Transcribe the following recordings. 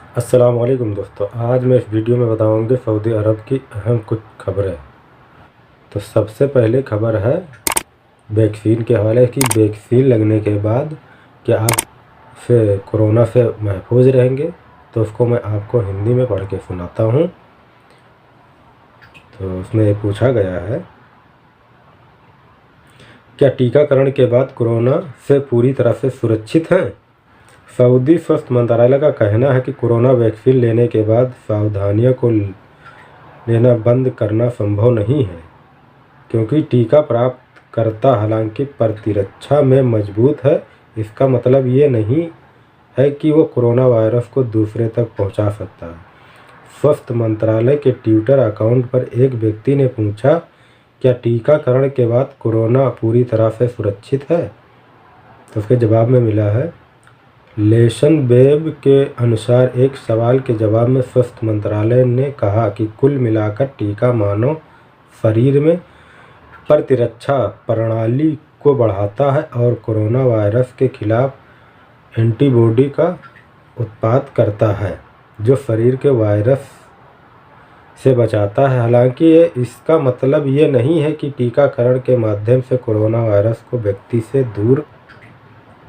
अस्सलाम वालेकुम दोस्तों, आज मैं इस वीडियो में बताऊंगा सऊदी अरब की अहम कुछ खबरें। तो सबसे पहले खबर है वैक्सीन के हवाले की। वैक्सीन लगने के बाद क्या आप से कोरोना से महफूज रहेंगे, तो उसको मैं आपको हिंदी में पढ़ के सुनाता हूँ। तो उसमें पूछा गया है, क्या टीकाकरण के बाद कोरोना से पूरी तरह से सुरक्षित हैं? सऊदी स्वास्थ्य मंत्रालय का कहना है कि कोरोना वैक्सीन लेने के बाद सावधानियों को लेना बंद करना संभव नहीं है, क्योंकि टीका प्राप्त करता हालांकि प्रतिरक्षा में मजबूत है। इसका मतलब ये नहीं है कि वो कोरोना वायरस को दूसरे तक पहुंचा सकता है। स्वास्थ्य मंत्रालय के ट्विटर अकाउंट पर एक व्यक्ति ने पूछा, क्या टीकाकरण के बाद कोरोना पूरी तरह से सुरक्षित है? तो उसके जवाब में मिला है, लेशन वेब के अनुसार एक सवाल के जवाब में स्वास्थ्य मंत्रालय ने कहा कि कुल मिलाकर टीका मानव शरीर में प्रतिरक्षा प्रणाली को बढ़ाता है और कोरोना वायरस के खिलाफ एंटीबॉडी का उत्पाद करता है, जो शरीर के वायरस से बचाता है। हालांकि इसका मतलब ये नहीं है कि टीकाकरण के माध्यम से कोरोना वायरस को व्यक्ति से दूर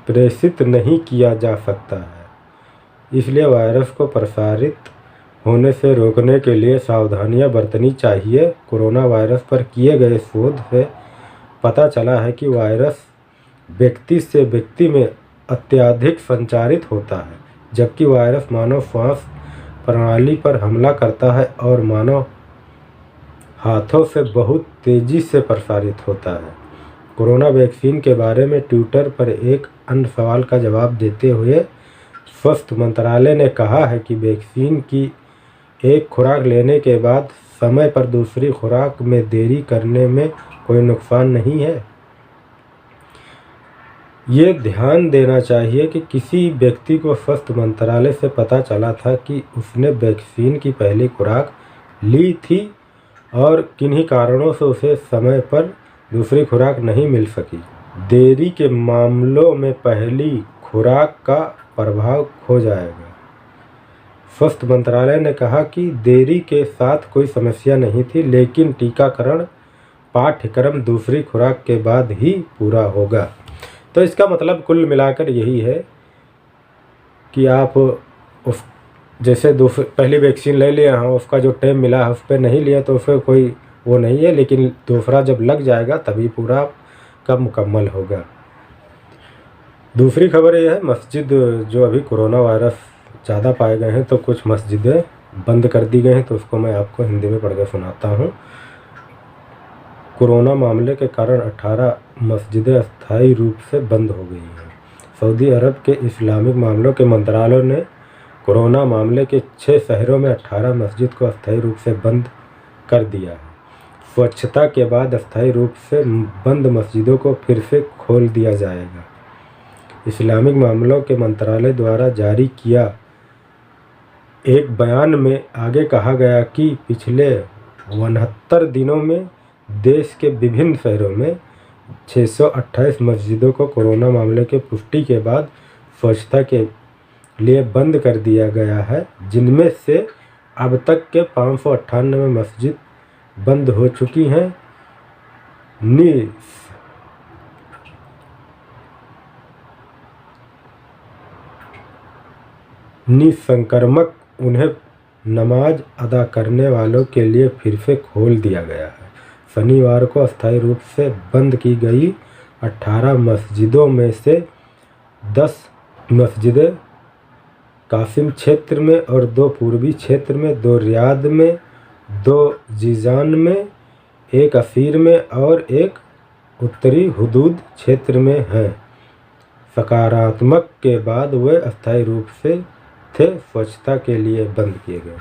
प्रेषित नहीं किया जा सकता है। इसलिए वायरस को प्रसारित होने से रोकने के लिए सावधानियां बरतनी चाहिए। कोरोना वायरस पर किए गए शोध से पता चला है कि वायरस व्यक्ति से व्यक्ति में अत्यधिक संचारित होता है, जबकि वायरस मानव श्वास प्रणाली पर हमला करता है और मानव हाथों से बहुत तेजी से प्रसारित होता है। कोरोना वैक्सीन के बारे में ट्विटर पर एक अन्य सवाल का जवाब देते हुए स्वास्थ्य मंत्रालय ने कहा है कि वैक्सीन की एक खुराक लेने के बाद समय पर दूसरी खुराक में देरी करने में कोई नुकसान नहीं है। ये ध्यान देना चाहिए कि किसी व्यक्ति को स्वास्थ्य मंत्रालय से पता चला था कि उसने वैक्सीन की पहली खुराक ली थी और किन्हीं कारणों से उसे समय पर दूसरी खुराक नहीं मिल सकी। देरी के मामलों में पहली खुराक का प्रभाव खो जाएगा। स्वास्थ्य मंत्रालय ने कहा कि देरी के साथ कोई समस्या नहीं थी, लेकिन टीकाकरण पाठ्यक्रम दूसरी खुराक के बाद ही पूरा होगा। तो इसका मतलब कुल मिलाकर यही है कि आप उस जैसे पहली वैक्सीन ले लिया है, उसका जो टाइम मिला है उस पर नहीं लिया तो उसका कोई वो नहीं है, लेकिन दूसरा जब लग जाएगा तभी पूरा कब मुकम्मल होगा। दूसरी खबर यह है, मस्जिद जो अभी कोरोना वायरस ज़्यादा पाए गए हैं तो कुछ मस्जिदें बंद कर दी गई हैं, तो उसको मैं आपको हिंदी में पढ़कर सुनाता हूँ। कोरोना मामले के कारण 18 मस्जिदें अस्थायी रूप से बंद हो गई हैं। सऊदी अरब के इस्लामिक मामलों के मंत्रालय ने कोरोना मामले के 6 शहरों में 18 मस्जिद को अस्थायी रूप से बंद कर दिया है। स्वच्छता के बाद अस्थायी रूप से बंद मस्जिदों को फिर से खोल दिया जाएगा। इस्लामिक मामलों के मंत्रालय द्वारा जारी किया एक बयान में आगे कहा गया कि पिछले 69 दिनों में देश के विभिन्न शहरों में 628 मस्जिदों को कोरोना मामले की पुष्टि के बाद स्वच्छता के लिए बंद कर दिया गया है, जिनमें से अब तक के 598 मस्जिद बंद हो चुकी हैं। निसंक्रमक उन्हें नमाज अदा करने वालों के लिए फिर से खोल दिया गया है। शनिवार को अस्थायी रूप से बंद की गई 18 मस्जिदों में से 10 मस्जिदें कासिम क्षेत्र में और 2 पूर्वी क्षेत्र में, 2 रियाद में, 2 जीजान में, 1 असीर में और 1 उत्तरी हुदूद क्षेत्र में हैं। सकारात्मक के बाद वे अस्थायी रूप से थे स्वच्छता के लिए बंद किए गए।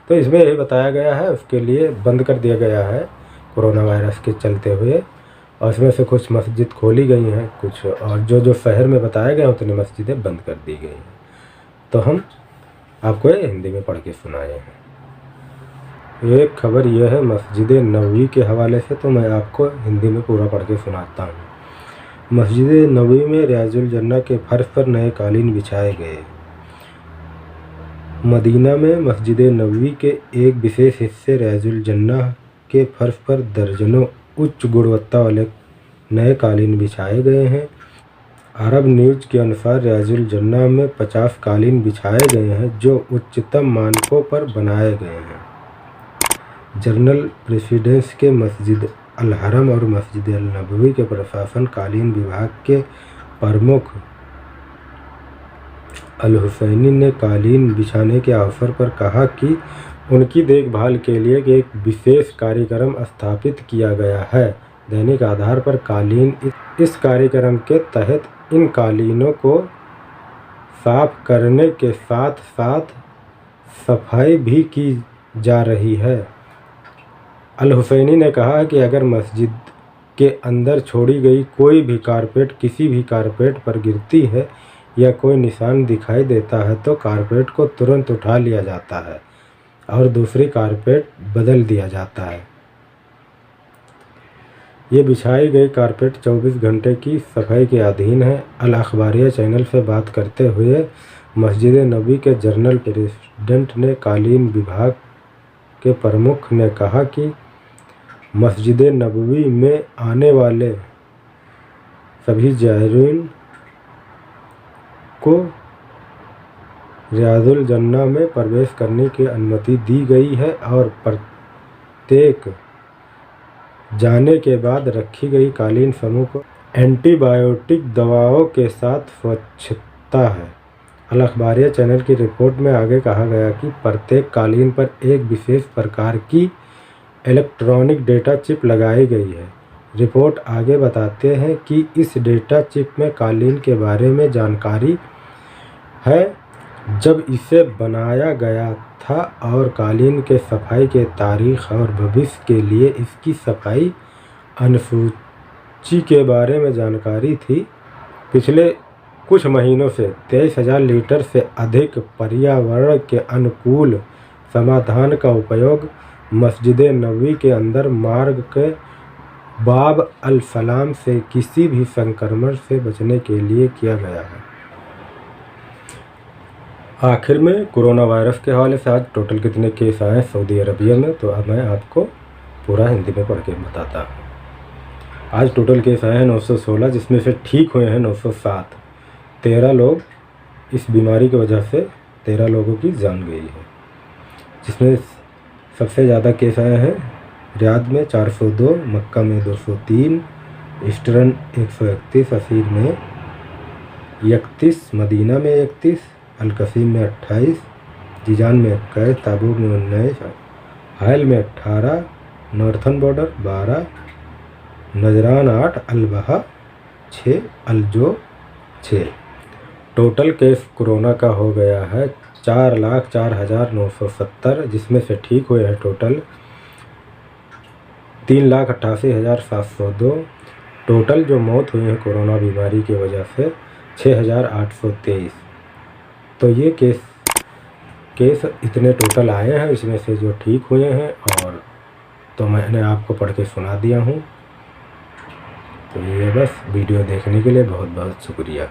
तो इसमें यही बताया गया है, उसके लिए बंद कर दिया गया है कोरोना वायरस के चलते हुए, और इसमें से कुछ मस्जिद खोली गई हैं, कुछ और जो शहर में बताया गया उतनी मस्जिदें बंद कर दी गई हैं। तो हम आपको ये हिंदी में पढ़ के सुनाए हैं। एक खबर यह है मस्जिद नबवी के हवाले से, तो मैं आपको हिंदी में पूरा पढ़ के सुनाता हूँ। मस्जिद नबवी में रियाजुल जन्नह के फर्श पर नए कालीन बिछाए गए। मदीना में मस्जिद नबवी के एक विशेष हिस्से रियाजुल जन्नह के फर्श पर दर्जनों उच्च गुणवत्ता वाले नए कालीन बिछाए गए हैं। अरब न्यूज़ के अनुसार रियाजुल जन्नह में 50 कालीन बिछाए गए हैं जो उच्चतम मानकों पर बनाए गए हैं। जनरल प्रेसिडेंस के मस्जिद अल हरम और मस्जिद अल नबवी के प्रशासन कालीन विभाग के प्रमुख अल हुसैनी ने कालीन बिछाने के अवसर पर कहा कि उनकी देखभाल के लिए एक विशेष कार्यक्रम स्थापित किया गया है। दैनिक आधार पर कालीन इस कार्यक्रम के तहत इन कालीनों को साफ करने के साथ साथ सफाई भी की जा रही है। अल हुसैनी ने कहा कि अगर मस्जिद के अंदर छोड़ी गई कोई भी कारपेट किसी भी कारपेट पर गिरती है या कोई निशान दिखाई देता है तो कारपेट को तुरंत उठा लिया जाता है और दूसरी कारपेट बदल दिया जाता है। ये बिछाई गई कारपेट 24 घंटे की सफाई के अधीन है। अल अखबारिया चैनल से बात करते हुए मस्जिद नबवी के जनरल प्रेसिडेंट ने कालीन विभाग के प्रमुख ने कहा कि मस्जिद नबवी में आने वाले सभी ज़ायरीन को रियाजुल जन्नह में प्रवेश करने की अनुमति दी गई है और प्रत्येक जाने के बाद रखी गई कालीन समूह को एंटीबायोटिक दवाओं के साथ स्वच्छता है। अल अखबारिया चैनल की रिपोर्ट में आगे कहा गया कि प्रत्येक कालीन पर एक विशेष प्रकार की इलेक्ट्रॉनिक डेटा चिप लगाई गई है। रिपोर्ट आगे बताते हैं कि इस डेटा चिप में कालीन के बारे में जानकारी है, जब इसे बनाया गया था और कालीन के सफाई के तारीख और भविष्य के लिए इसकी सफाई अनुसूची के बारे में जानकारी थी। पिछले कुछ महीनों से 23,000 लीटर से अधिक पर्यावरण के अनुकूल समाधान का उपयोग मस्जिद नबवी के अंदर मार्ग के बाब अल सलाम से किसी भी संक्रमण से बचने के लिए किया गया है। आखिर में कोरोना वायरस के हवाले से आज टोटल कितने केस आए सऊदी अरबिया में, तो अब मैं आपको पूरा हिंदी में पढ़ के बताता हूँ। आज टोटल केस आए हैं 916, जिसमें से ठीक हुए हैं 907। 13 लोग इस बीमारी की वजह से 13 लोगों की जान गई है, जिसमें सबसे ज़्यादा केस आए हैं रियाद में 402, मक्का में 203, ईस्टर्न 131, असीर में 31, मदीना में 31, अल-कसीम में 28, जीजान में 21, ताबूक में 19, हायल में 18, northern border 12, नजरान 8, अल-बहा 6, अल-जो 6। Total case corona का हो गया है 4,04,970, जिसमें से ठीक हुए हैं टोटल 3,88,702। टोटल जो मौत हुई है कोरोना बीमारी की वजह से 6,823। तो ये केस इतने टोटल आए हैं, इसमें से जो ठीक हुए हैं और तो मैंने आपको पढ़ के सुना दिया हूँ। तो ये बस वीडियो देखने के लिए बहुत बहुत शुक्रिया।